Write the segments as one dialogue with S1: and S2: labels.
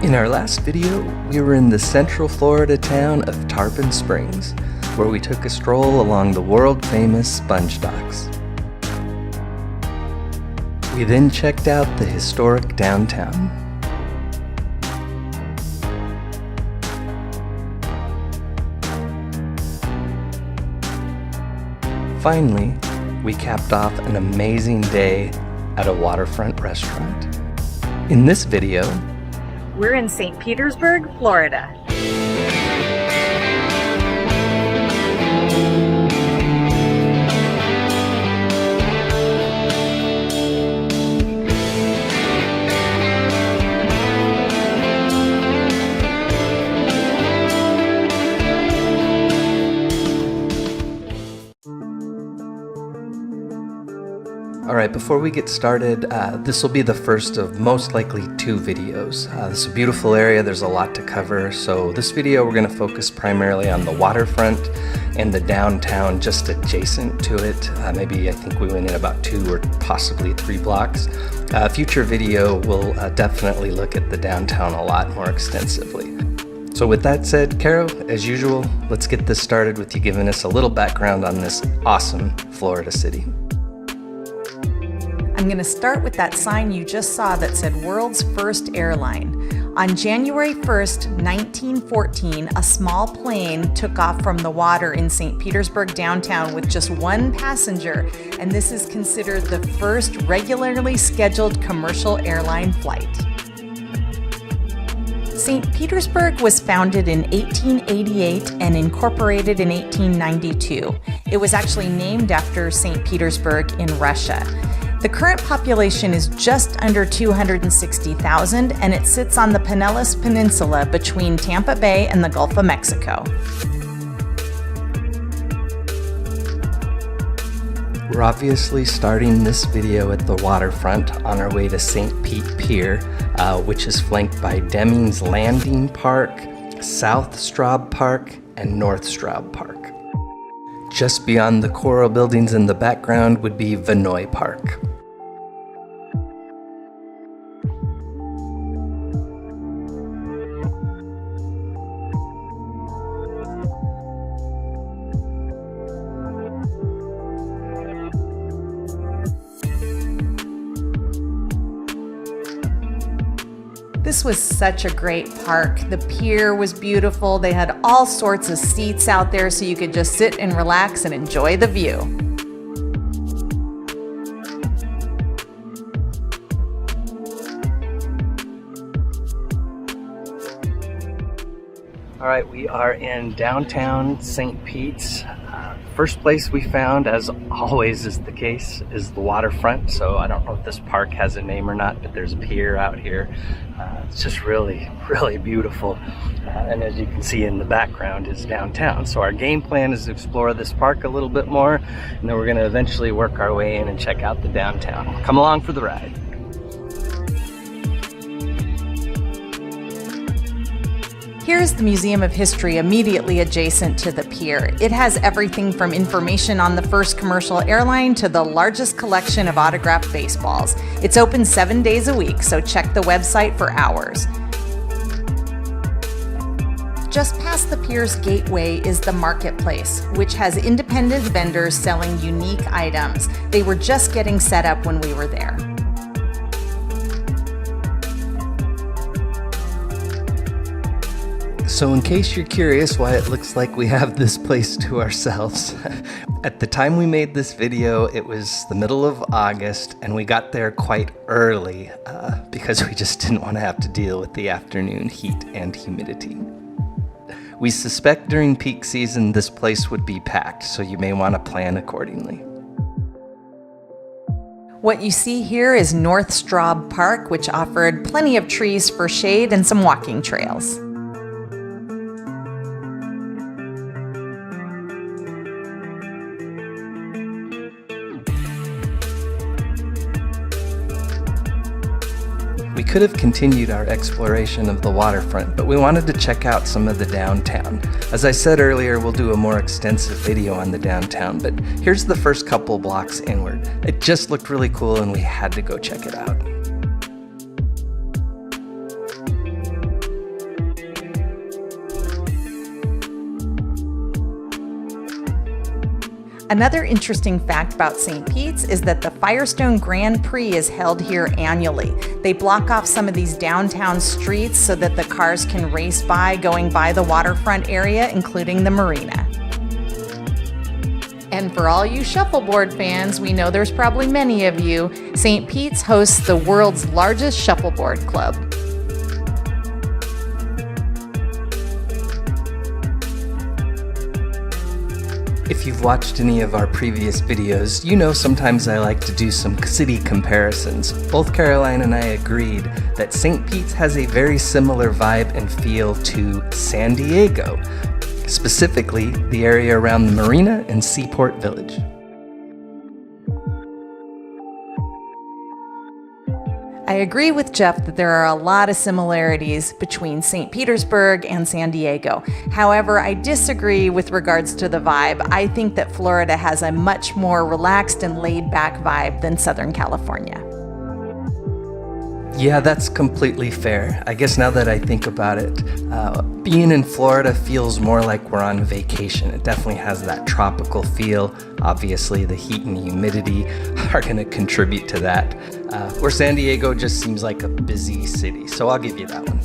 S1: In our last video, we were in the central Florida town of Tarpon Springs, where we took a stroll along the world-famous sponge docks. We then checked out the historic downtown. Finally, we capped off an amazing day at a waterfront restaurant. In this video,
S2: we're in St. Petersburg, Florida.
S1: Alright, before we get started, this will be the first of most likely 2 videos. This is a beautiful area, there's a lot to cover, so this video we're going to focus primarily on the waterfront and the downtown just adjacent to it. I think we went in about 2 or possibly 3 blocks. Future video will definitely look at the downtown a lot more extensively. So with that said, Caro, as usual, let's get this started with you giving us a little background on this awesome Florida city.
S2: I'm going to start with that sign you just saw that said World's First Airline. On January 1st, 1914, a small plane took off from the water in St. Petersburg downtown with just 1 passenger, and this is considered the first regularly scheduled commercial airline flight. St. Petersburg was founded in 1888 and incorporated in 1892. It was actually named after St. Petersburg in Russia. The current population is just under 260,000, and it sits on the Pinellas Peninsula between Tampa Bay and the Gulf of Mexico.
S1: We're obviously starting this video at the waterfront on our way to St. Pete Pier, which is flanked by Deming's Landing Park, South Straub Park, and North Straub Park. Just beyond the coral buildings in the background would be Vinoy Park.
S2: This was such a great park. The pier was beautiful. They had all sorts of seats out there so you could just sit and relax and enjoy the view.
S1: All right, we are in downtown St. Pete's. First place we found, as always is the case, is the waterfront. So I don't know if this park has a name or not, but there's a pier out here. It's just really, really beautiful. And as you can see in the background is downtown. So our game plan is to explore this park a little bit more, and then we're gonna eventually work our way in and check out the downtown. Come along for the ride.
S2: Here's the Museum of History immediately adjacent to the pier. It has everything from information on the first commercial airline to the largest collection of autographed baseballs. It's open 7 days a week, so check the website for hours. Just past the pier's gateway is the marketplace, which has independent vendors selling unique items. They were just getting set up when we were there.
S1: So in case you're curious why it looks like we have this place to ourselves, at the time we made this video, it was the middle of August, and we got there quite early because we just didn't want to have to deal with the afternoon heat and humidity. We suspect during peak season this place would be packed, so you may want to plan accordingly.
S2: What you see here is North Straub Park, which offered plenty of trees for shade and some walking trails.
S1: We could have continued our exploration of the waterfront, but we wanted to check out some of the downtown. As I said earlier, we'll do a more extensive video on the downtown, but here's the first couple blocks inward. It just looked really cool and we had to go check it out.
S2: Another interesting fact about St. Pete's is that the Firestone Grand Prix is held here annually. They block off some of these downtown streets so that the cars can race by going by the waterfront area, including the marina. And for all you shuffleboard fans, we know there's probably many of you, St. Pete's hosts the world's largest shuffleboard club.
S1: If you've watched any of our previous videos, you know sometimes I like to do some city comparisons. Both Caroline and I agreed that St. Pete's has a very similar vibe and feel to San Diego, specifically the area around the marina and Seaport Village.
S2: I agree with Jeff that there are a lot of similarities between St. Petersburg and San Diego. However, I disagree with regards to the vibe. I think that Florida has a much more relaxed and laid-back vibe than Southern California.
S1: Yeah, that's completely fair. I guess now that I think about it, being in Florida feels more like we're on vacation. It definitely has that tropical feel. Obviously, the heat and humidity are going to contribute to that. Where San Diego just seems like a busy city, so I'll give you that one.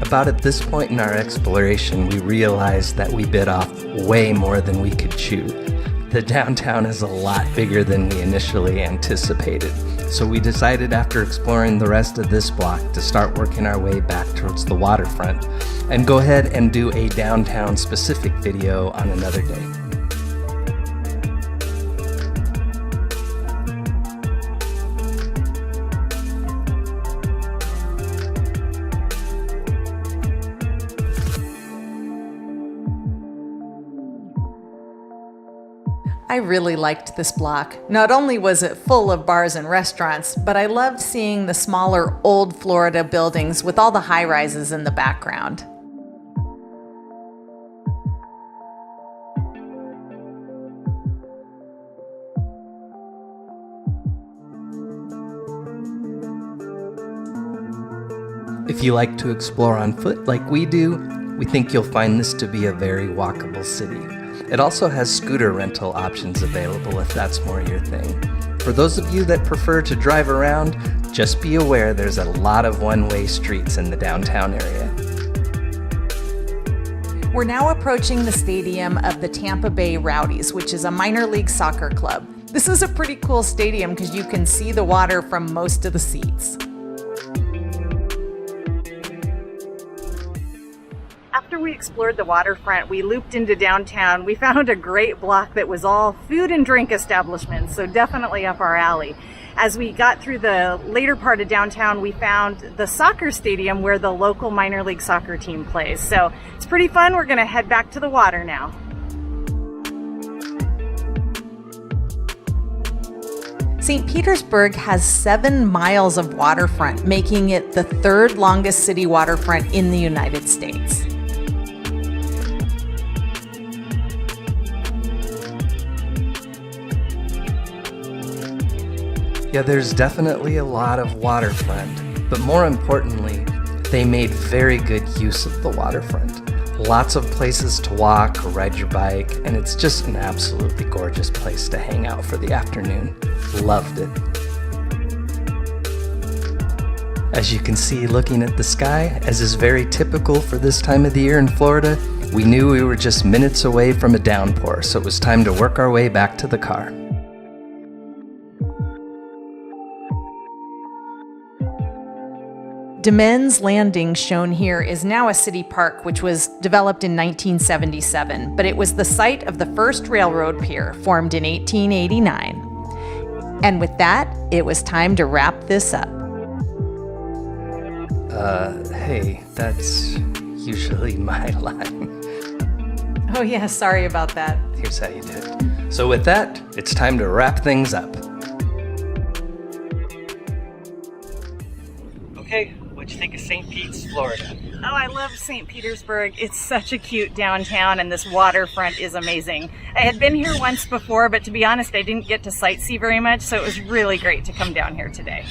S1: About at this point in our exploration, we realized that we bit off way more than we could chew. The downtown is a lot bigger than we initially anticipated, so we decided after exploring the rest of this block to start working our way back towards the waterfront and go ahead and do a downtown specific video on another day.
S2: I really liked this block. Not only was it full of bars and restaurants, but I loved seeing the smaller old Florida buildings with all the high-rises in the background.
S1: If you like to explore on foot like we do, we think you'll find this to be a very walkable city. It also has scooter rental options available if that's more your thing. For those of you that prefer to drive around, just be aware there's a lot of one-way streets in the downtown area.
S2: We're now approaching the stadium of the Tampa Bay Rowdies, which is a minor league soccer club. This is a pretty cool stadium because you can see the water from most of the seats. After we explored the waterfront, we looped into downtown. We found a great block that was all food and drink establishments, so definitely up our alley. As we got through the later part of downtown, we found the soccer stadium where the local minor league soccer team plays. So it's pretty fun. We're gonna head back to the water now. St. Petersburg has 7 miles of waterfront, making it the 3rd longest city waterfront in the United States.
S1: Yeah, there's definitely a lot of waterfront, but more importantly, they made very good use of the waterfront. Lots of places to walk or ride your bike, and it's just an absolutely gorgeous place to hang out for the afternoon. Loved it. As you can see looking at the sky, as is very typical for this time of the year in Florida, we knew we were just minutes away from a downpour, so it was time to work our way back to the car.
S2: DeMen's Landing, shown here, is now a city park which was developed in 1977, but it was the site of the first railroad pier, formed in 1889. And with that, it was time to wrap this up.
S1: Hey, that's usually my line.
S2: Oh yeah, sorry about that.
S1: Here's how you do it. So with that, it's time to wrap things up. Okay, what'd you think of St. Pete's, Florida.
S3: Oh, I love St. Petersburg. It's such a cute downtown, and this waterfront is amazing. I had been here once before, but to be honest, I didn't get to sightsee very much, so it was really great to come down here today.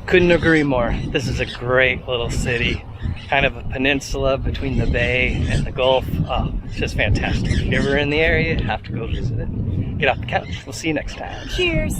S1: Couldn't agree more. This is a great little city. Kind of a peninsula between the bay and the Gulf. Oh, it's just fantastic. If you're ever in the area, you have to go visit it. Get off the couch. We'll see you next time.
S3: Cheers!